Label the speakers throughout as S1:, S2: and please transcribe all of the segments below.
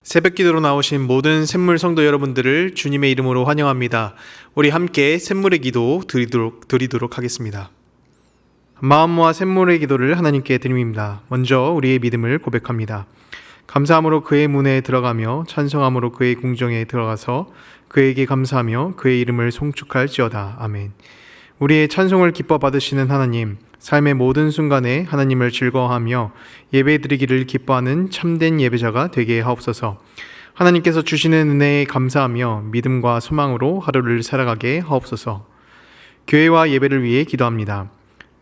S1: 새벽 기도로 나오신 모든 샘물 성도 여러분들을 주님의 이름으로 환영합니다. 우리 함께 샘물의 기도 드리도록 하겠습니다. 마음 모아 샘물의 기도를 하나님께 드립니다. 먼저 우리의 믿음을 고백합니다. 감사함으로 그의 문에 들어가며 찬송함으로 그의 궁정에 들어가서 그에게 감사하며 그의 이름을 송축할지어다. 아멘. 우리의 찬송을 기뻐 받으시는 하나님, 삶의 모든 순간에 하나님을 즐거워하며 예배드리기를 기뻐하는 참된 예배자가 되게 하옵소서. 하나님께서 주시는 은혜에 감사하며 믿음과 소망으로 하루를 살아가게 하옵소서. 교회와 예배를 위해 기도합니다.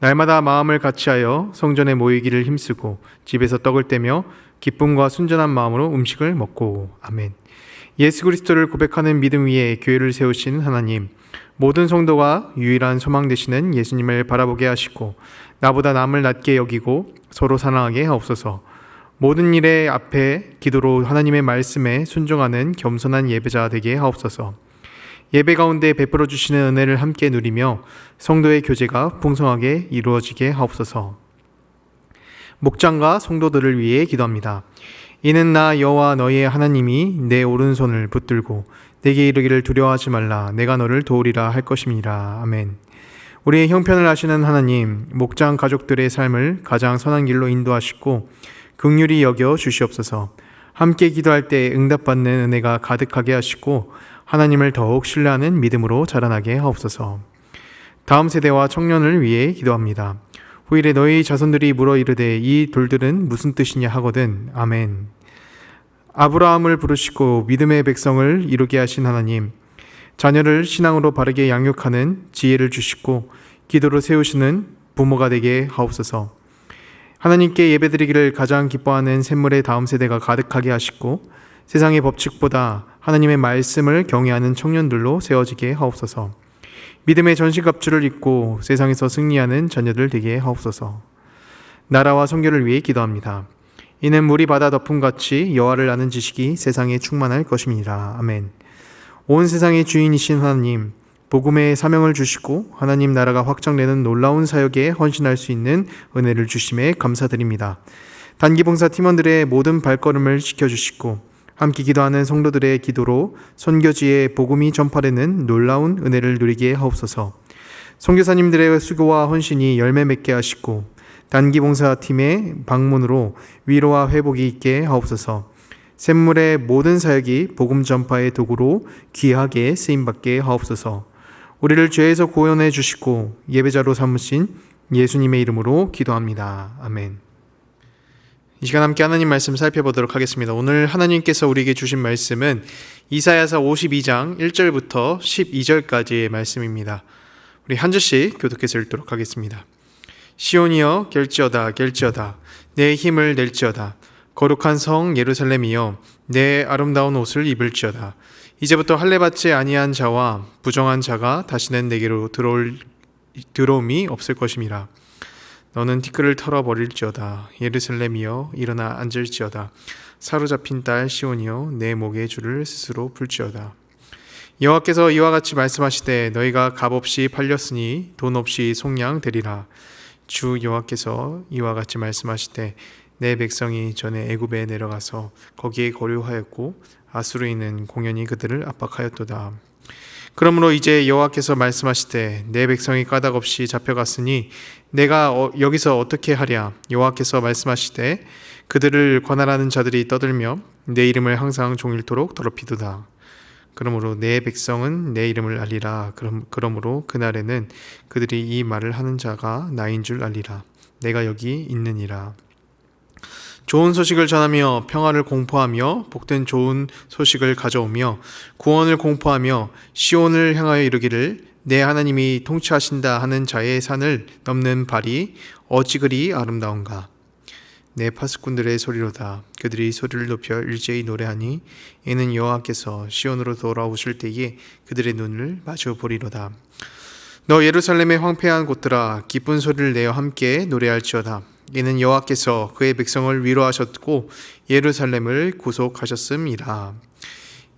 S1: 날마다 마음을 같이하여 성전에 모이기를 힘쓰고 집에서 떡을 떼며 기쁨과 순전한 마음으로 음식을 먹고. 아멘. 예수 그리스도를 고백하는 믿음 위에 교회를 세우신 하나님, 모든 성도가 유일한 소망 되시는 예수님을 바라보게 하시고 나보다 남을 낮게 여기고 서로 사랑하게 하옵소서. 모든 일의 앞에 기도로 하나님의 말씀에 순종하는 겸손한 예배자 되게 하옵소서. 예배 가운데 베풀어 주시는 은혜를 함께 누리며 성도의 교제가 풍성하게 이루어지게 하옵소서. 목장과 성도들을 위해 기도합니다. 이는 나 여호와 너희의 하나님이 내 오른손을 붙들고 내게 이르기를 두려워하지 말라, 내가 너를 도우리라 할 것임이라. 아멘. 우리의 형편을 아시는 하나님, 목장 가족들의 삶을 가장 선한 길로 인도하시고 긍휼히 여겨 주시옵소서. 함께 기도할 때 응답받는 은혜가 가득하게 하시고 하나님을 더욱 신뢰하는 믿음으로 자라나게 하옵소서. 다음 세대와 청년을 위해 기도합니다. 후일에 너희 자손들이 물어 이르되 이 돌들은 무슨 뜻이냐 하거든. 아멘. 아브라함을 부르시고 믿음의 백성을 이루게 하신 하나님, 자녀를 신앙으로 바르게 양육하는 지혜를 주시고 기도로 세우시는 부모가 되게 하옵소서. 하나님께 예배드리기를 가장 기뻐하는 샘물의 다음 세대가 가득하게 하시고 세상의 법칙보다 하나님의 말씀을 경외하는 청년들로 세워지게 하옵소서. 믿음의 전신갑주를 입고 세상에서 승리하는 자녀들 되게 하옵소서. 나라와 선교를 위해 기도합니다. 이는 물이 바다 덮음같이 여호와를 아는 지식이 세상에 충만할 것임이라. 아멘. 온 세상의 주인이신 하나님, 복음의 사명을 주시고 하나님 나라가 확장되는 놀라운 사역에 헌신할 수 있는 은혜를 주심에 감사드립니다. 단기봉사 팀원들의 모든 발걸음을 지켜주시고 함께 기도하는 성도들의 기도로 선교지에 복음이 전파되는 놀라운 은혜를 누리게 하옵소서. 선교사님들의 수고와 헌신이 열매 맺게 하시고 단기봉사팀의 방문으로 위로와 회복이 있게 하옵소서. 샘물의 모든 사역이 복음 전파의 도구로 귀하게 쓰임받게 하옵소서. 우리를 죄에서 구원해 주시고 예배자로 삼으신 예수님의 이름으로 기도합니다. 아멘. 이 시간 함께 하나님 말씀 살펴보도록 하겠습니다. 오늘 하나님께서 우리에게 주신 말씀은 이사야서 52장 1절부터 12절까지의 말씀입니다. 우리 한 절씩 교독해서 읽도록 하겠습니다. 시온이여 갤지어다 갤지어다, 내 힘을 낼지어다. 거룩한 성 예루살렘이여 내 아름다운 옷을 입을지어다. 이제부터 할례받지 아니한 자와 부정한 자가 다시는 내게로 들어옴이 없을 것임이라. 너는 티끌을 털어버릴지어다. 예루살렘이여 일어나 앉을지어다. 사로잡힌 딸 시온이여 내 목에 줄을 스스로 풀지어다. 여호와께서 이와 같이 말씀하시되 너희가 값없이 팔렸으니 돈 없이 속량되리라. 주 여호와께서 이와 같이 말씀하시되 내 백성이 전에 애굽에 내려가서 거기에 거류하였고 아수르인은 공연히 그들을 압박하였도다. 그러므로 이제 여호와께서 말씀하시되 내 백성이 까닭없이 잡혀갔으니 내가 여기서 어떻게 하랴. 여호와께서 말씀하시되 그들을 관할하는 자들이 떠들며 내 이름을 항상 종일토록 더럽히도다. 그러므로 내 백성은 내 이름을 알리라. 그러므로 그날에는 그들이 이 말을 하는 자가 나인 줄 알리라. 내가 여기 있느니라. 좋은 소식을 전하며 평화를 공포하며 복된 좋은 소식을 가져오며 구원을 공포하며 시온을 향하여 이르기를 내 하나님이 통치하신다 하는 자의 산을 넘는 발이 어찌 그리 아름다운가. 내 파수꾼들의 소리로다. 그들이 소리를 높여 일제히 노래하니 이는 여호와께서 시온으로 돌아오실 때에 그들의 눈을 마주 보리로다. 너 예루살렘의 황폐한 곳들아, 기쁜 소리를 내어 함께 노래할지어다. 이는 여호와께서 그의 백성을 위로하셨고 예루살렘을 구속하셨음이라.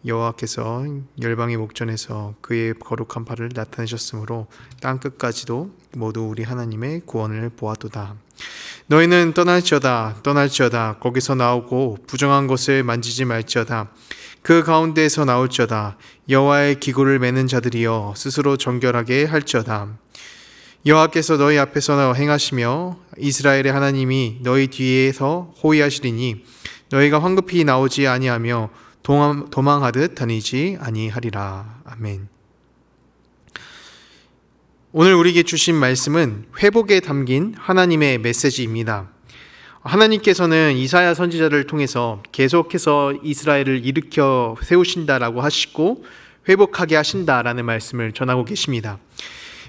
S1: 여호와께서 열방의 목전에서 그의 거룩한 팔을 나타내셨으므로 땅끝까지도 모두 우리 하나님의 구원을 보았도다. 너희는 떠날지어다 거기서 나오고 부정한 것을 만지지 말지어다. 그 가운데에서 나올지어다. 여호와의 기구를 매는 자들이여 스스로 정결하게 할지어다. 여호와께서 너희 앞에서 행하시며 이스라엘의 하나님이 너희 뒤에서 호위하시리니 너희가 황급히 나오지 아니하며 도망하듯 다니지 아니하리라. 아멘. 오늘 우리에게 주신 말씀은 회복에 담긴 하나님의 메시지입니다. 하나님께서는 이사야 선지자를 통해서 계속해서 이스라엘을 일으켜 세우신다라고 하시고 회복하게 하신다라는 말씀을 전하고 계십니다.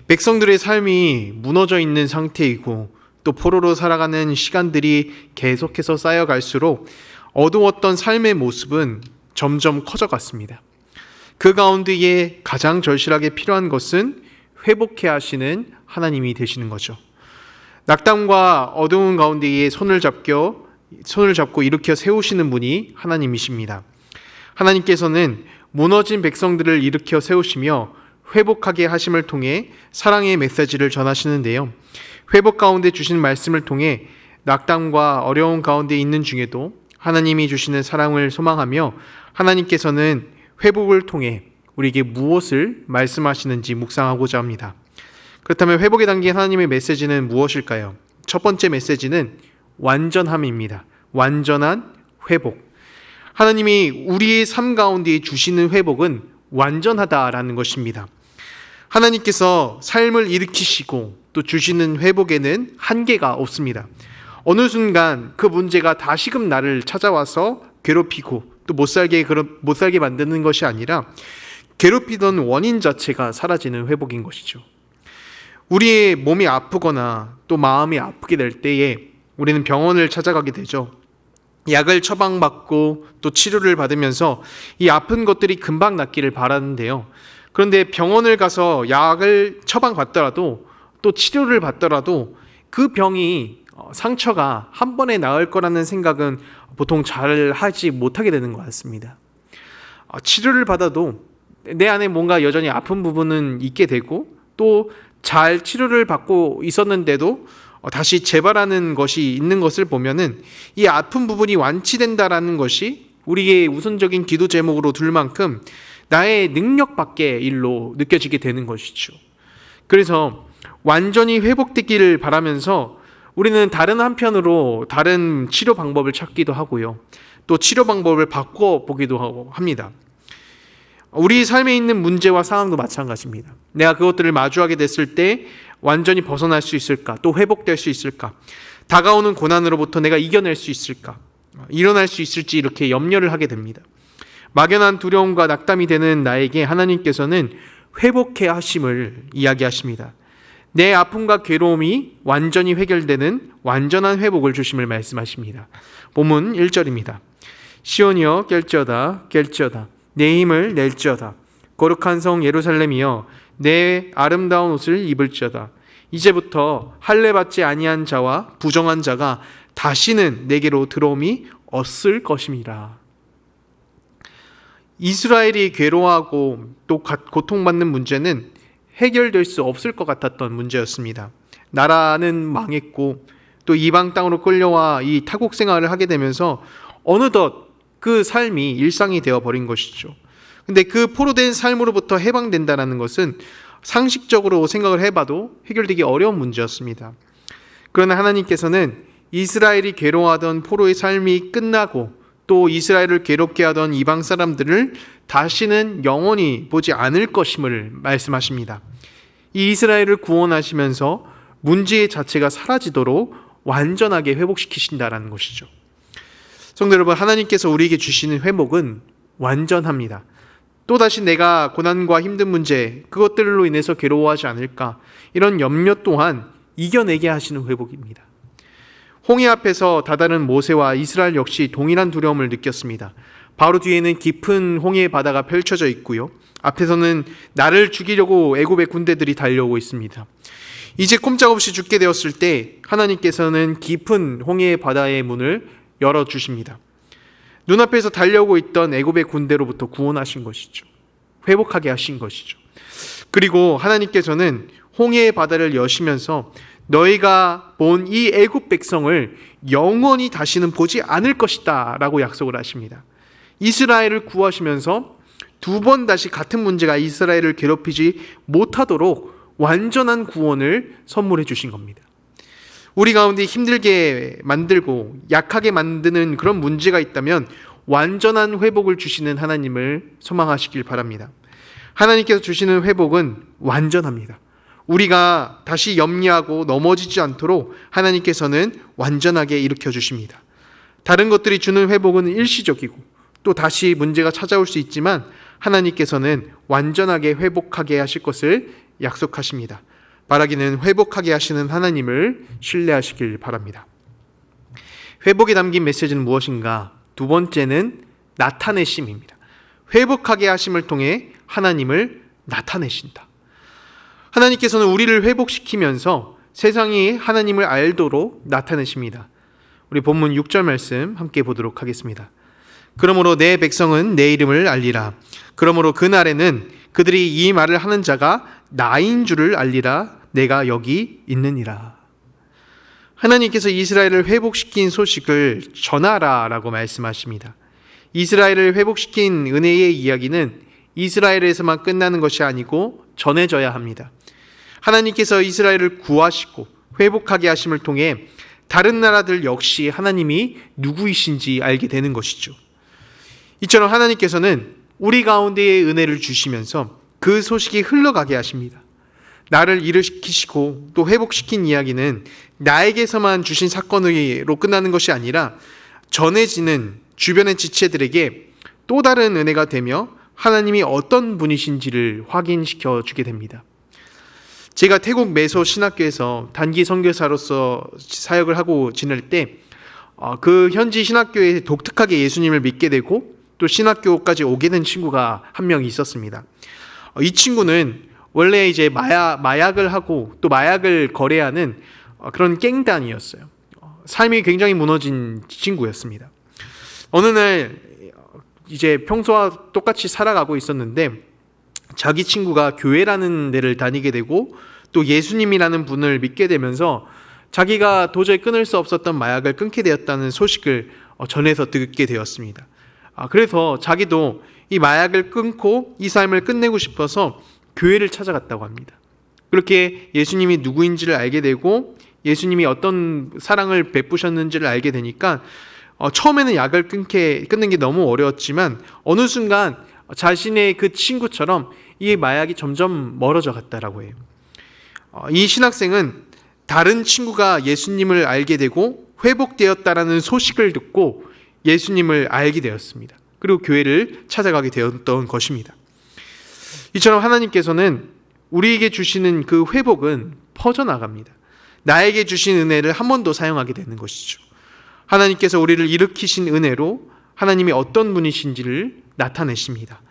S1: 백성들의 삶이 무너져 있는 상태이고 또 포로로 살아가는 시간들이 계속해서 쌓여갈수록 어두웠던 삶의 모습은 점점 커져갔습니다. 그 가운데에 가장 절실하게 필요한 것은 회복해 하시는 하나님이 되시는 거죠. 낙담과 어두운 가운데에 손을 잡고 일으켜 세우시는 분이 하나님이십니다. 하나님께서는 무너진 백성들을 일으켜 세우시며 회복하게 하심을 통해 사랑의 메시지를 전하시는데요. 회복 가운데 주신 말씀을 통해 낙담과 어려운 가운데 있는 중에도 하나님이 주시는 사랑을 소망하며 하나님께서는 회복을 통해 우리에게 무엇을 말씀하시는지 묵상하고자 합니다. 그렇다면 회복에 담긴 하나님의 메시지는 무엇일까요? 첫 번째 메시지는 완전함입니다. 완전한 회복. 하나님이 우리의 삶 가운데 주시는 회복은 완전하다라는 것입니다. 하나님께서 삶을 일으키시고 또 주시는 회복에는 한계가 없습니다. 어느 순간 그 문제가 다시금 나를 찾아와서 괴롭히고 또 못 살게 만드는 것이 아니라 괴롭히던 원인 자체가 사라지는 회복인 것이죠. 우리의 몸이 아프거나 또 마음이 아프게 될 때에 우리는 병원을 찾아가게 되죠. 약을 처방받고 또 치료를 받으면서 이 아픈 것들이 금방 낫기를 바라는데요. 그런데 병원을 가서 약을 처방받더라도 또 치료를 받더라도 그 병이 상처가 한 번에 나을 거라는 생각은 보통 잘 하지 못하게 되는 것 같습니다. 치료를 받아도 내 안에 뭔가 여전히 아픈 부분은 있게 되고 또 잘 치료를 받고 있었는데도 다시 재발하는 것이 있는 것을 보면은 이 아픈 부분이 완치된다라는 것이 우리의 우선적인 기도 제목으로 둘 만큼 나의 능력 밖의 일로 느껴지게 되는 것이죠. 그래서 완전히 회복되기를 바라면서 우리는 다른 한편으로 다른 치료 방법을 찾기도 하고요. 또 치료 방법을 바꿔보기도 합니다. 우리 삶에 있는 문제와 상황도 마찬가지입니다. 내가 그것들을 마주하게 됐을 때 완전히 벗어날 수 있을까? 또 회복될 수 있을까? 다가오는 고난으로부터 내가 이겨낼 수 있을까? 일어날 수 있을지 이렇게 염려를 하게 됩니다. 막연한 두려움과 낙담이 되는 나에게 하나님께서는 회복해 하심을 이야기하십니다. 내 아픔과 괴로움이 완전히 해결되는 완전한 회복을 주심을 말씀하십니다. 본문 1절입니다. 시온이여 깰지어다 내 힘을 낼지어다. 거룩한 성 예루살렘이여 내 아름다운 옷을 입을지어다. 이제부터 할례 받지 아니한 자와 부정한 자가 다시는 내게로 들어옴이 없을 것임이라. 이스라엘이 괴로워하고 또 고통받는 문제는 해결될 수 없을 것 같았던 문제였습니다. 나라는 망했고 또 이방 땅으로 끌려와 이 타국 생활을 하게 되면서 어느덧 그 삶이 일상이 되어버린 것이죠. 근데 그 포로된 삶으로부터 해방된다는 것은 상식적으로 생각을 해봐도 해결되기 어려운 문제였습니다. 그러나 하나님께서는 이스라엘이 괴로워하던 포로의 삶이 끝나고 또 이스라엘을 괴롭게 하던 이방 사람들을 다시는 영원히 보지 않을 것임을 말씀하십니다. 이 이스라엘을 구원하시면서 문제 자체가 사라지도록 완전하게 회복시키신다라는 것이죠. 성도 여러분, 하나님께서 우리에게 주시는 회복은 완전합니다. 또다시 내가 고난과 힘든 문제, 그것들로 인해서 괴로워하지 않을까, 이런 염려 또한 이겨내게 하시는 회복입니다. 홍해 앞에서 다다른 모세와 이스라엘 역시 동일한 두려움을 느꼈습니다. 바로 뒤에는 깊은 홍해의 바다가 펼쳐져 있고요. 앞에서는 나를 죽이려고 애굽의 군대들이 달려오고 있습니다. 이제 꼼짝없이 죽게 되었을 때 하나님께서는 깊은 홍해의 바다의 문을 열어주십니다. 눈앞에서 달려오고 있던 애굽의 군대로부터 구원하신 것이죠. 회복하게 하신 것이죠. 그리고 하나님께서는 홍해의 바다를 여시면서 너희가 본 이 애굽 백성을 영원히 다시는 보지 않을 것이다 라고 약속을 하십니다. 이스라엘을 구하시면서 두 번 다시 같은 문제가 이스라엘을 괴롭히지 못하도록 완전한 구원을 선물해 주신 겁니다. 우리 가운데 힘들게 만들고 약하게 만드는 그런 문제가 있다면 완전한 회복을 주시는 하나님을 소망하시길 바랍니다. 하나님께서 주시는 회복은 완전합니다. 우리가 다시 염려하고 넘어지지 않도록 하나님께서는 완전하게 일으켜 주십니다. 다른 것들이 주는 회복은 일시적이고 또 다시 문제가 찾아올 수 있지만 하나님께서는 완전하게 회복하게 하실 것을 약속하십니다. 바라기는 회복하게 하시는 하나님을 신뢰하시길 바랍니다. 회복에 담긴 메시지는 무엇인가? 두 번째는 나타내심입니다. 회복하게 하심을 통해 하나님을 나타내신다. 하나님께서는 우리를 회복시키면서 세상이 하나님을 알도록 나타내십니다. 우리 본문 6절 말씀 함께 보도록 하겠습니다. 그러므로 내 백성은 내 이름을 알리라. 그러므로 그날에는 그들이 이 말을 하는 자가 나인 줄을 알리라. 내가 여기 있느니라. 하나님께서 이스라엘을 회복시킨 소식을 전하라 라고 말씀하십니다. 이스라엘을 회복시킨 은혜의 이야기는 이스라엘에서만 끝나는 것이 아니고 전해져야 합니다. 하나님께서 이스라엘을 구하시고 회복하게 하심을 통해 다른 나라들 역시 하나님이 누구이신지 알게 되는 것이죠. 이처럼 하나님께서는 우리 가운데에 은혜를 주시면서 그 소식이 흘러가게 하십니다. 나를 일으키시고 또 회복시킨 이야기는 나에게서만 주신 사건으로 끝나는 것이 아니라 전해지는 주변의 지체들에게 또 다른 은혜가 되며 하나님이 어떤 분이신지를 확인시켜 주게 됩니다. 제가 태국 매소 신학교에서 단기 선교사로서 사역을 하고 지낼 때 그 현지 신학교에 독특하게 예수님을 믿게 되고 또 신학교까지 오게 된 친구가 한 명 있었습니다. 이 친구는 원래 이제 마약을 하고 또 마약을 거래하는 그런 갱단이었어요. 삶이 굉장히 무너진 친구였습니다. 어느 날 이제 평소와 똑같이 살아가고 있었는데 자기 친구가 교회라는 데를 다니게 되고 또 예수님이라는 분을 믿게 되면서 자기가 도저히 끊을 수 없었던 마약을 끊게 되었다는 소식을 전해서 듣게 되었습니다. 그래서 자기도 이 마약을 끊고 이 삶을 끝내고 싶어서 교회를 찾아갔다고 합니다. 그렇게 예수님이 누구인지를 알게 되고 예수님이 어떤 사랑을 베푸셨는지를 알게 되니까 처음에는 약을 끊는 게 너무 어려웠지만 어느 순간 자신의 그 친구처럼 이 마약이 점점 멀어져 갔다라고 해요. 이 신학생은 다른 친구가 예수님을 알게 되고 회복되었다라는 소식을 듣고 예수님을 알게 되었습니다. 그리고 교회를 찾아가게 되었던 것입니다. 이처럼 하나님께서는 우리에게 주시는 그 회복은 퍼져나갑니다. 나에게 주신 은혜를 한 번 더 사용하게 되는 것이죠. 하나님께서 우리를 일으키신 은혜로 하나님이 어떤 분이신지를 나타내십니다.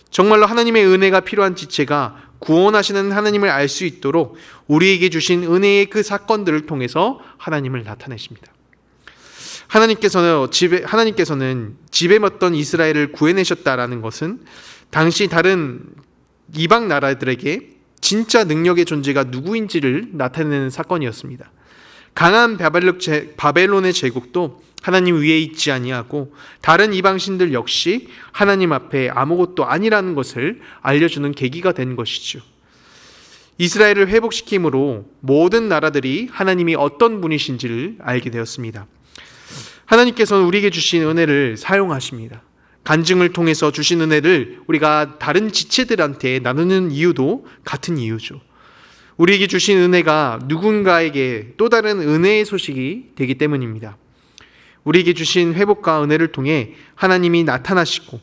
S1: 정말로 하나님의 은혜가 필요한 지체가 구원하시는 하나님을 알 수 있도록 우리에게 주신 은혜의 그 사건들을 통해서 하나님을 나타내십니다. 하나님께서는 집에 뒀던 이스라엘을 구해내셨다라는 것은 당시 다른 이방 나라들에게 진짜 능력의 존재가 누구인지를 나타내는 사건이었습니다. 강한 바벨론의 제국도 하나님 위에 있지 아니하고 다른 이방신들 역시 하나님 앞에 아무것도 아니라는 것을 알려주는 계기가 된 것이죠. 이스라엘을 회복시킴으로 모든 나라들이 하나님이 어떤 분이신지를 알게 되었습니다. 하나님께서는 우리에게 주신 은혜를 사용하십니다. 간증을 통해서 주신 은혜를 우리가 다른 지체들한테 나누는 이유도 같은 이유죠. 우리에게 주신 은혜가 누군가에게 또 다른 은혜의 소식이 되기 때문입니다. 우리에게 주신 회복과 은혜를 통해 하나님이 나타나시고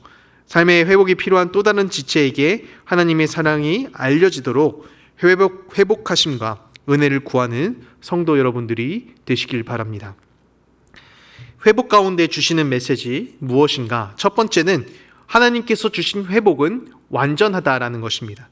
S1: 삶의 회복이 필요한 또 다른 지체에게 하나님의 사랑이 알려지도록 회복하심과 은혜를 구하는 성도 여러분들이 되시길 바랍니다. 회복 가운데 주시는 메시지 무엇인가? 첫 번째는 하나님께서 주신 회복은 완전하다라는 것입니다.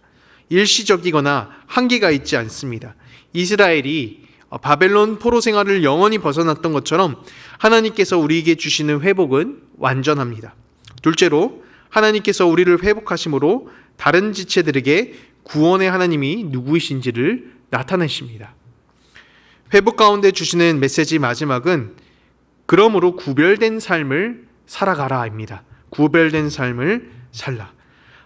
S1: 일시적이거나 한계가 있지 않습니다. 이스라엘이 바벨론 포로 생활을 영원히 벗어났던 것처럼 하나님께서 우리에게 주시는 회복은 완전합니다. 둘째로 하나님께서 우리를 회복하심으로 다른 지체들에게 구원의 하나님이 누구이신지를 나타내십니다. 회복 가운데 주시는 메시지 마지막은 그러므로 구별된 삶을 살아가라입니다. 구별된 삶을 살라.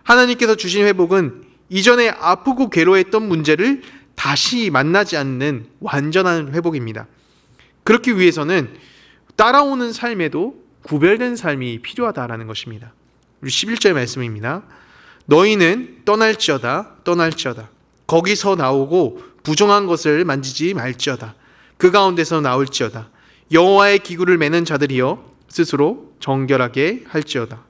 S1: 하나님께서 주신 회복은 이전에 아프고 괴로웠던 문제를 다시 만나지 않는 완전한 회복입니다. 그렇기 위해서는 따라오는 삶에도 구별된 삶이 필요하다라는 것입니다. 우리 11절 말씀입니다. 너희는 떠날지어다 거기서 나오고 부정한 것을 만지지 말지어다. 그 가운데서 나올지어다. 여호와의 기구를 매는 자들이여 스스로 정결하게 할지어다.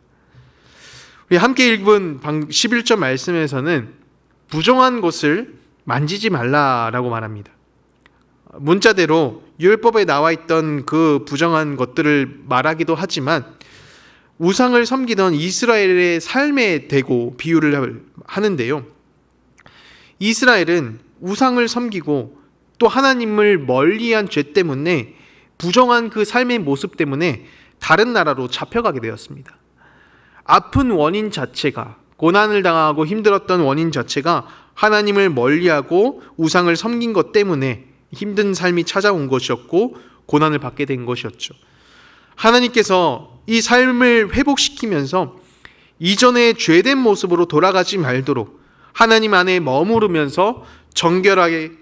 S1: 우리 함께 읽은 11절 말씀에서는 부정한 것을 만지지 말라라고 말합니다. 문자대로 율법에 나와 있던 그 부정한 것들을 말하기도 하지만 우상을 섬기던 이스라엘의 삶에 대고 비유를 하는데요. 이스라엘은 우상을 섬기고 또 하나님을 멀리한 죄 때문에 부정한 그 삶의 모습 때문에 다른 나라로 잡혀가게 되었습니다. 아픈 원인 자체가, 고난을 당하고 힘들었던 원인 자체가 하나님을 멀리하고 우상을 섬긴 것 때문에 힘든 삶이 찾아온 것이었고 고난을 받게 된 것이었죠. 하나님께서 이 삶을 회복시키면서 이전의 죄된 모습으로 돌아가지 말도록 하나님 안에 머무르면서 정결하게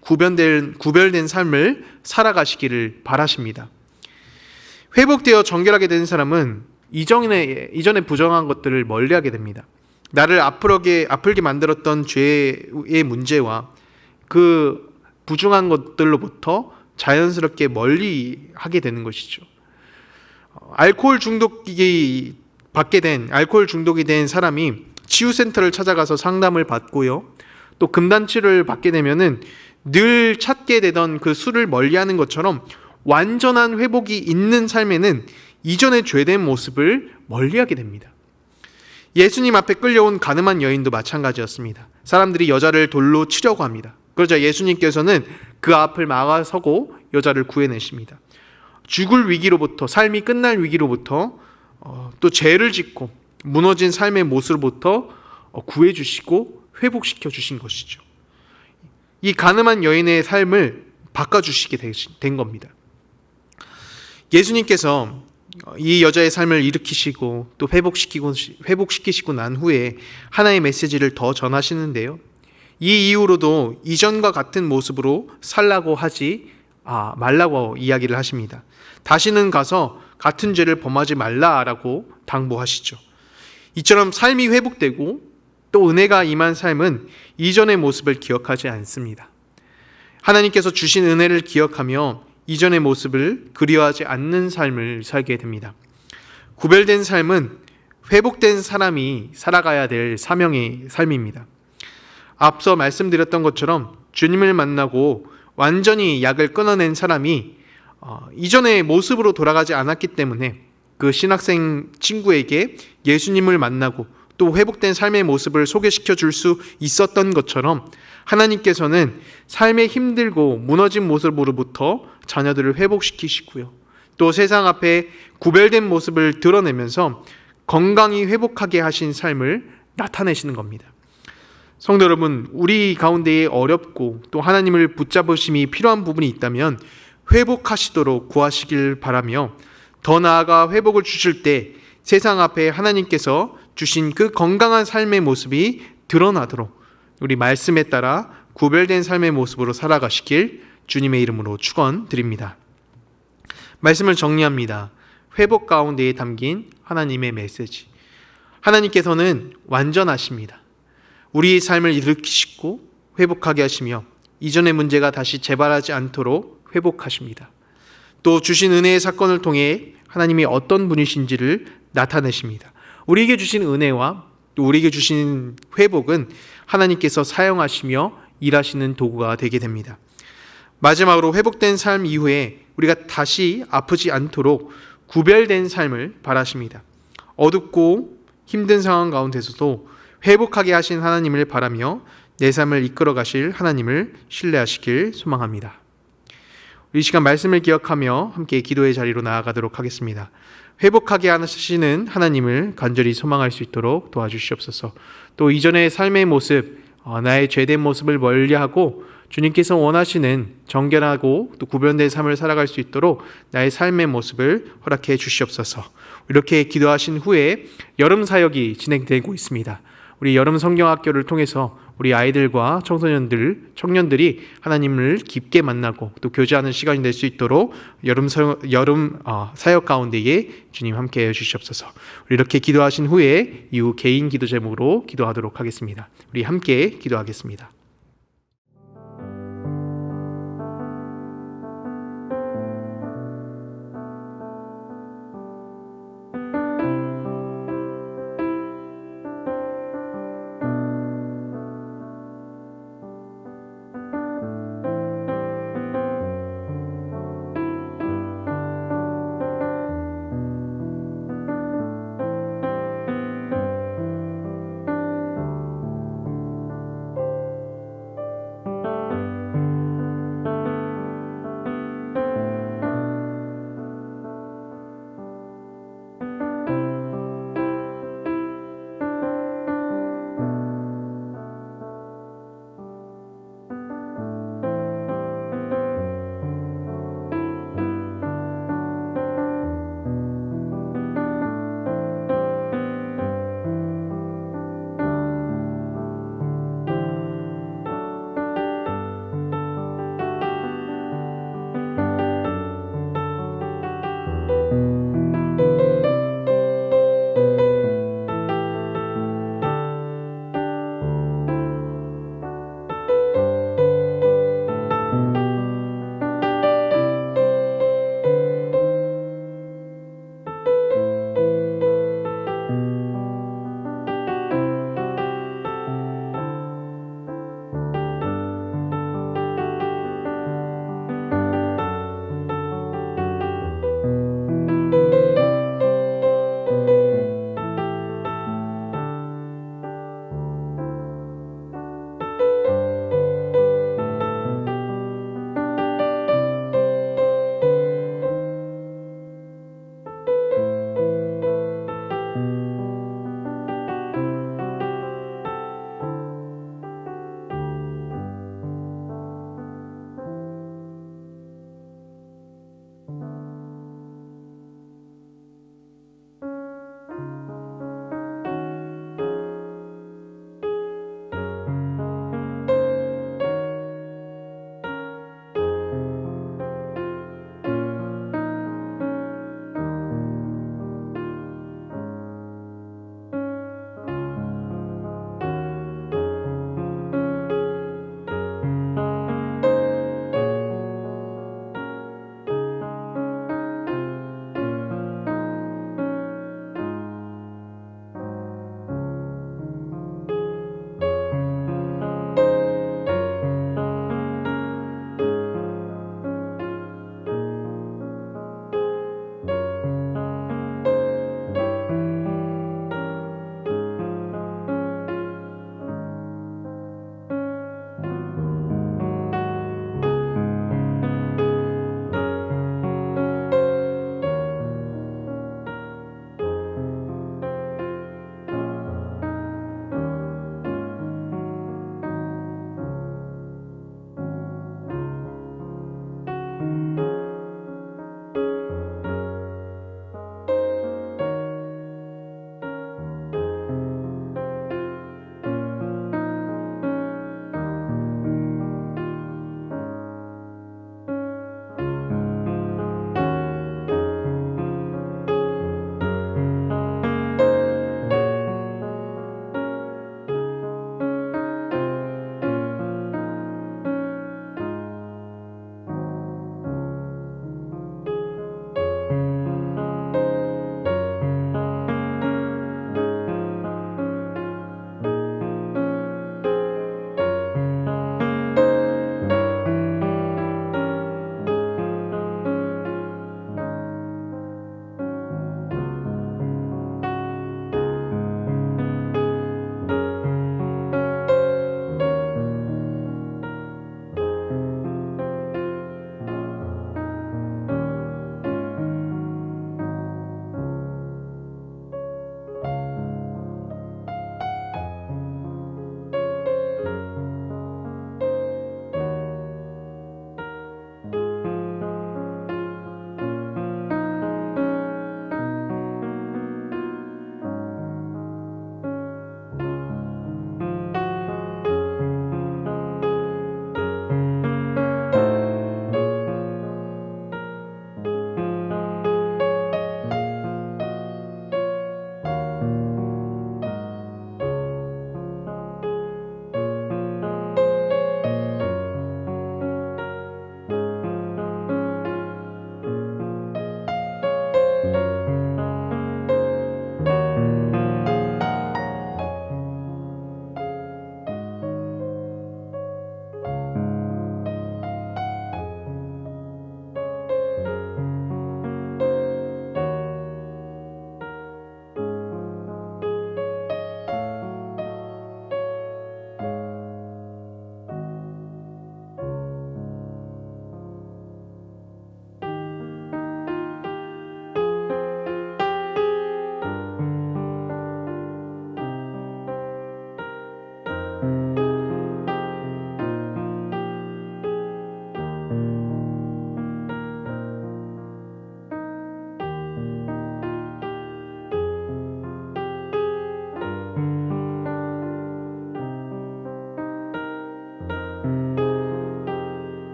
S1: 구별된 삶을 살아가시기를 바라십니다. 회복되어 정결하게 된 사람은 이전에 부정한 것들을 멀리하게 됩니다. 나를 아프게 만들었던 죄의 문제와 그 부정한 것들로부터 자연스럽게 멀리하게 되는 것이죠. 알코올 중독이 된 사람이 치유센터를 찾아가서 상담을 받고요. 또 금단치료를 받게 되면은 늘 찾게 되던 그 술을 멀리하는 것처럼 완전한 회복이 있는 삶에는 이전의 죄된 모습을 멀리하게 됩니다. 예수님 앞에 끌려온 가늠한 여인도 마찬가지였습니다. 사람들이 여자를 돌로 치려고 합니다. 그러자 예수님께서는 그 앞을 막아서고 여자를 구해내십니다. 죽을 위기로부터, 삶이 끝날 위기로부터 또 죄를 짓고 무너진 삶의 모습으로부터 구해주시고 회복시켜 주신 것이죠. 이 가늠한 여인의 삶을 바꿔주시게 된 겁니다. 예수님께서 이 여자의 삶을 일으키시고 또 회복시키시고 난 후에 하나의 메시지를 더 전하시는데요. 이 이후로도 이전과 같은 모습으로 살라고 하지 말라고 이야기를 하십니다. 다시는 가서 같은 죄를 범하지 말라라고 당부하시죠. 이처럼 삶이 회복되고 또 은혜가 임한 삶은 이전의 모습을 기억하지 않습니다. 하나님께서 주신 은혜를 기억하며 이전의 모습을 그리워하지 않는 삶을 살게 됩니다. 구별된 삶은 회복된 사람이 살아가야 될 사명의 삶입니다. 앞서 말씀드렸던 것처럼 주님을 만나고 완전히 약을 끊어낸 사람이 이전의 모습으로 돌아가지 않았기 때문에 그 신학생 친구에게 예수님을 만나고 또 회복된 삶의 모습을 소개시켜 줄 수 있었던 것처럼 하나님께서는 삶의 힘들고 무너진 모습으로부터 자녀들을 회복시키시고요. 또 세상 앞에 구별된 모습을 드러내면서 건강히 회복하게 하신 삶을 나타내시는 겁니다. 성도 여러분, 우리 가운데에 어렵고 또 하나님을 붙잡으심이 필요한 부분이 있다면 회복하시도록 구하시길 바라며 더 나아가 회복을 주실 때 세상 앞에 하나님께서 주신 그 건강한 삶의 모습이 드러나도록 우리 말씀에 따라 구별된 삶의 모습으로 살아가시길 주님의 이름으로 축원드립니다. 말씀을 정리합니다. 회복 가운데에 담긴 하나님의 메시지. 하나님께서는 완전하십니다. 우리의 삶을 일으키시고 회복하게 하시며 이전의 문제가 다시 재발하지 않도록 회복하십니다. 또 주신 은혜의 사건을 통해 하나님이 어떤 분이신지를 나타내십니다. 우리에게 주신 은혜와 또 우리에게 주신 회복은 하나님께서 사용하시며 일하시는 도구가 되게 됩니다. 마지막으로 회복된 삶 이후에 우리가 다시 아프지 않도록 구별된 삶을 바라십니다. 어둡고 힘든 상황 가운데서도 회복하게 하신 하나님을 바라며 내 삶을 이끌어 가실 하나님을 신뢰하시길 소망합니다. 이 시간 말씀을 기억하며 함께 기도의 자리로 나아가도록 하겠습니다. 회복하게 하시는 하나님을 간절히 소망할 수 있도록 도와주시옵소서. 또 이전의 삶의 모습 나의 죄된 모습을 멀리하고 주님께서 원하시는 정결하고 또 구별된 삶을 살아갈 수 있도록 나의 삶의 모습을 허락해 주시옵소서. 이렇게 기도하신 후에 여름 사역이 진행되고 있습니다. 우리 여름 성경학교를 통해서 우리 아이들과 청년들이 하나님을 깊게 만나고 또 교제하는 시간이 될 수 있도록 여름 사역 가운데에 주님 함께해 주시옵소서. 우리 이렇게 기도하신 후에 이후 개인 기도 제목으로 기도하도록 하겠습니다. 우리 함께 기도하겠습니다.